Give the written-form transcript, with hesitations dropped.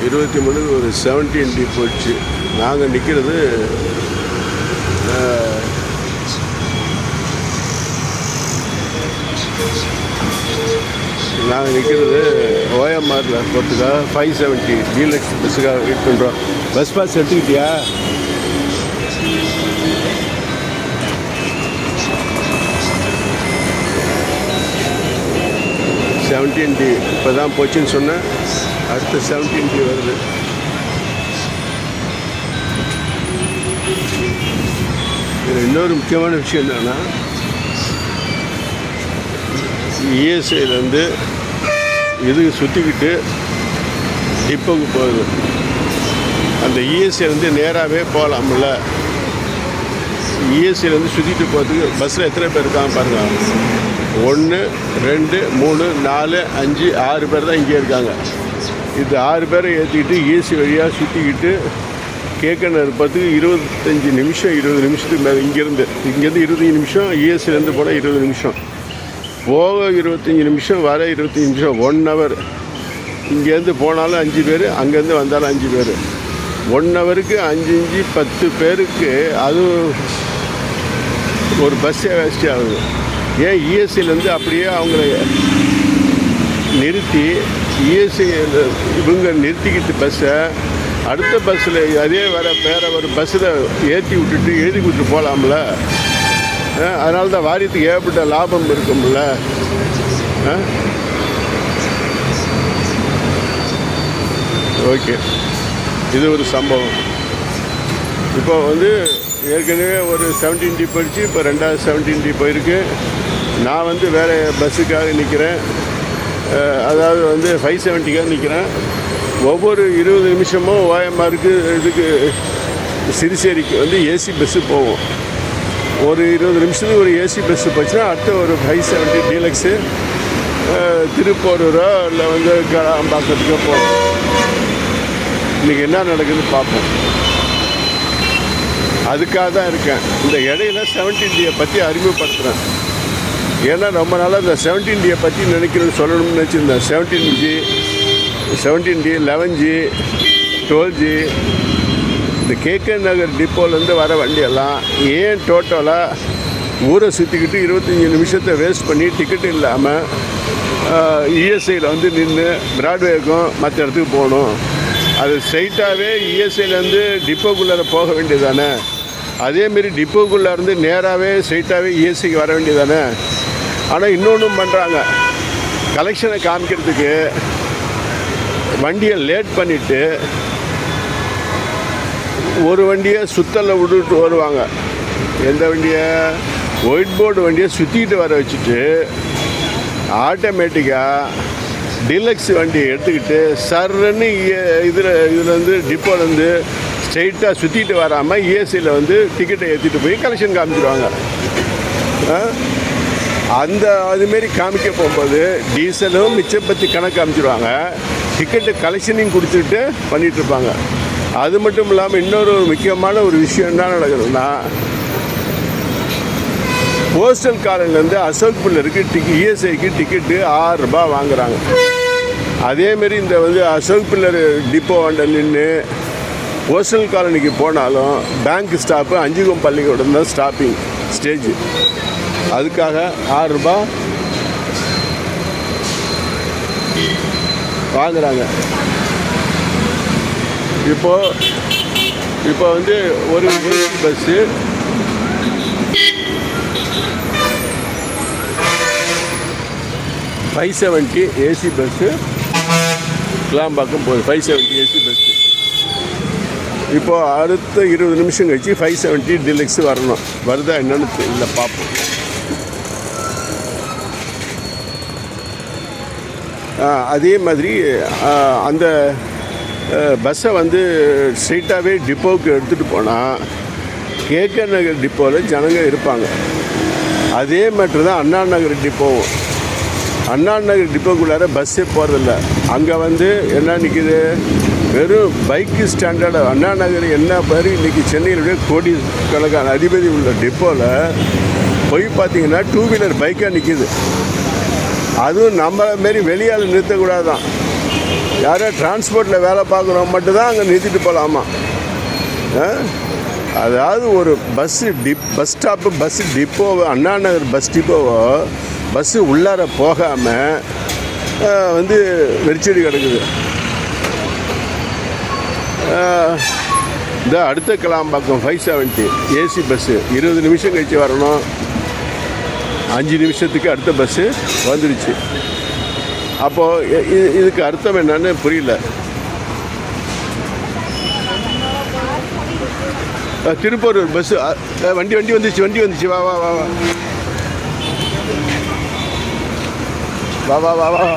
23 ஒரு 17D போச்சு. நாங்கள் நிற்கிறது ஓஎம்ஆரில் போகிறதுக்காக 570 டீலக்ஸ் பஸ்ஸுக்காக வெயிட் பண்ணுறோம். பஸ் பாஸ் எடுத்துக்கிட்டியா? D இப்போ தான் போச்சுன்னு சொன்னேன். அடுத்த 17D வருது. இதில் இன்னொரு முக்கியமான விஷயம் என்னென்னா, இஎஸ்ஐலேருந்து இதுக்கு சுற்றிக்கிட்டு டிப்போக்கு போகுது. அந்த இஎஸ்ஐலேருந்து நேராகவே போகலாம்ல. இஎஸ்ஐலேருந்து சுற்றிட்டு போகிறதுக்கு பஸ்ஸில் எத்தனை பேர் இருக்காங்க பாருங்கள். 1 2 3 4 5 6 பேர் தான் இங்கே இருக்காங்க. இது 6 பேரை ஏற்றிக்கிட்டு இஎஸ்சி வழியாக சுற்றிக்கிட்டு கேக்கனர் பத்துக்கு 25 நிமிஷம் 20 நிமிஷத்துக்கு மேலே இங்கேருந்து 25 நிமிஷம், இஎஸ்சிலேருந்து போனால் 20 நிமிஷம், போக 25 நிமிஷம், வர 25 நிமிஷம், 1 ஹவர். இங்கேருந்து போனாலும் 5 பேர், அங்கேருந்து வந்தாலும் 5 பேர். 1 ஹவருக்கு 5 10 பேருக்கு அது ஒரு பஸ்ஸே வேஸ்டி ஆகுது. ஏன் இஎஸ்சிலேருந்து அப்படியே அவங்கள நிறுத்தி இஎஸ்சி இவங்க நிறுத்திக்கிட்டு பஸ்ஸை அடுத்த பஸ்ஸில் அதே வேறு ஒரு பஸ்ஸில் ஏற்றி விட்டுட்டு எழுதி கொடுத்துட்டு போகலாம்ல. அதனால தான் வாரியத்துக்கு ஏற்பட்ட லாபம் இருக்கும்ல. ஓகே, இது ஒரு சம்பவம். இப்போ ஏற்கனவே ஒரு 17D போயிடுச்சு. இப்போ 2வது 17D போயிருக்கு. நான் வேறு பஸ்ஸுக்காக நிற்கிறேன். அதாவது 570க்காக நிற்கிறேன். ஒவ்வொரு 20 நிமிஷமும் ஓஎம்ஆருக்கு இதுக்கு சிறுசேரிக்கு ஏசி பஸ்ஸு போகும். ஒரு 20 நிமிஷத்துக்கு ஒரு ஏசி பஸ்ஸு போச்சுன்னா அடுத்த ஒரு 570 டீலக்ஸு திருப்போரூரோ இல்லை கலாம்பாக்கத்துக்கோ போகும். இன்றைக்கி என்ன நடக்குதுன்னு பார்ப்போம். அதுக்காக தான் இருக்கேன். இந்த இடையில 17Dயை பற்றி அறிமுகப்படுத்துகிறேன். ஏன்னா ரொம்ப நாளாக இந்த 17Dயை பற்றி நினைக்கிறேன்னு சொல்லணும்னு நினச்சிருந்தேன். 17D 11G 12G இந்த கேகே நகர் டிப்போலேருந்து வர வண்டியெல்லாம் ஏன் டோட்டலாக ஊரை சுற்றிக்கிட்டு 25 நிமிஷத்தை வேஸ்ட் பண்ணி டிக்கெட் இல்லாமல் இஎஸ்ஐயில் நின்று பிராட்வேக்கும் மற்ற இடத்துக்கு போகணும். அது ஸ்ட்ரைட்டாகவே இஎஸ்ஐலேருந்து டிப்போக்குள்ளே போக வேண்டியதானே. அதேமாரி டிப்போக்குள்ளேருந்து நேராகவே ஸ்ட்ரைட்டாகவே இஎஸ்ஐக்கு வர வேண்டியதானே. ஆனால் இன்னொன்றும் பண்ணுறாங்க. கலெக்ஷனை காமிக்கிறதுக்கு வண்டியை லேட் பண்ணிவிட்டு ஒரு வண்டியை சுத்தலில் விட்டுட்டு வருவாங்க. எந்த வண்டியை? ஒயிட் போர்டு வண்டியை சுற்றிக்கிட்டு வர வச்சுட்டு ஆட்டோமேட்டிக்காக டீலக்ஸ் வண்டியை எடுத்துக்கிட்டு சர்ன்னு இதில் டிப்போலேருந்து ஸ்ட்ரெயிட்டாக சுற்றிட்டு வராமல் இஎஸ்சியில் டிக்கெட்டை ஏற்றிட்டு போய் கலெக்ஷன் காமிச்சிடுவாங்க. அதுமாரி காமிக்க போகும்போது டீசலும் மிச்சம் பற்றி கணக்கு காமிச்சிடுவாங்க. டிக்கெட்டு கலெக்ஷனையும் கொடுத்துட்டு பண்ணிகிட்ருப்பாங்க. அது மட்டும் இல்லாமல் இன்னொரு முக்கியமான ஒரு விஷயம் என்ன நடக்குதுன்னா, போஸ்டல் காலனிலேருந்து அசோக் பில்லருக்கு இஎஸ்ஐக்கு டிக்கெட்டு 6 ரூபாய் வாங்குகிறாங்க. அதேமாரி இந்த அசோக் பில்லர் டிப்போ நின்று போஸ்டல் காலனிக்கு போனாலும் பேங்க் ஸ்டாப்பு அஞ்சுகம் பள்ளிக்கூடம் தான் ஸ்டாப்பிங் ஸ்டேஜ். அதுக்காக 6 ரூபாய் வாங்குகிறாங்க. இப்போ ஒரு AC bus $570 AC bus Kilambakkam போகுது. 570 ஏசி பஸ்ஸு. இப்போது அடுத்த 20 நிமிஷம் கழிச்சு 570 டீலக்ஸ் வரணும். வருதா என்னன்னு தெரியல, பார்ப்போம். அதே மாதிரி அந்த பஸ்ஸை ஸ்ட்ரெயிட்டாகவே டிப்போவுக்கு எடுத்துகிட்டு போனால் கேகே நகர் டிப்போவில் ஜனங்க இருப்பாங்க. அதே மாதிரி தான் அண்ணா நகர் டிப்போவும். அண்ணா நகர் டிப்போக்குள்ளார பஸ்ஸே போகிறதில்ல. அங்கே என்ன நிற்கிது? வெறும் பைக்கு ஸ்டாண்டர்டு. அண்ணா நகர் என்ன பேர் இன்றைக்கி சென்னையிலுடைய கோடிக்கணக்கான அதிபதி உள்ள டிப்போவில் போய் பார்த்தீங்கன்னா 2 வீலர் பைக்காக நிற்கிது. அதுவும் நம்மளை மாரி வெளியால் நிறுத்தக்கூடாது தான். யாரோ டிரான்ஸ்போர்ட்டில் வேலை பார்க்குறவங்க மட்டும்தான் அங்கே நிறுத்திட்டு போகலாமா. அதாவது ஒரு bus stop bus டிப்போவோ, Anna Nagar bus டிப்போவோ bus உள்ளார போகாமல் வந்து வெறிச்செடி கிடக்குது. இந்த அடுத்த கிளாம்பாக்கம் 570 ஏசி பஸ்ஸு 20 நிமிஷம் கழிச்சு வரணும், 5 நிமிஷத்துக்கு அடுத்த பஸ்ஸு வந்துடுச்சு. அப்போது இதுக்கு அர்த்தம் என்னன்னு புரியல. திருப்பூர் பஸ்ஸு வண்டி வந்துச்சு வா வா வா வா வா வா வா வா வா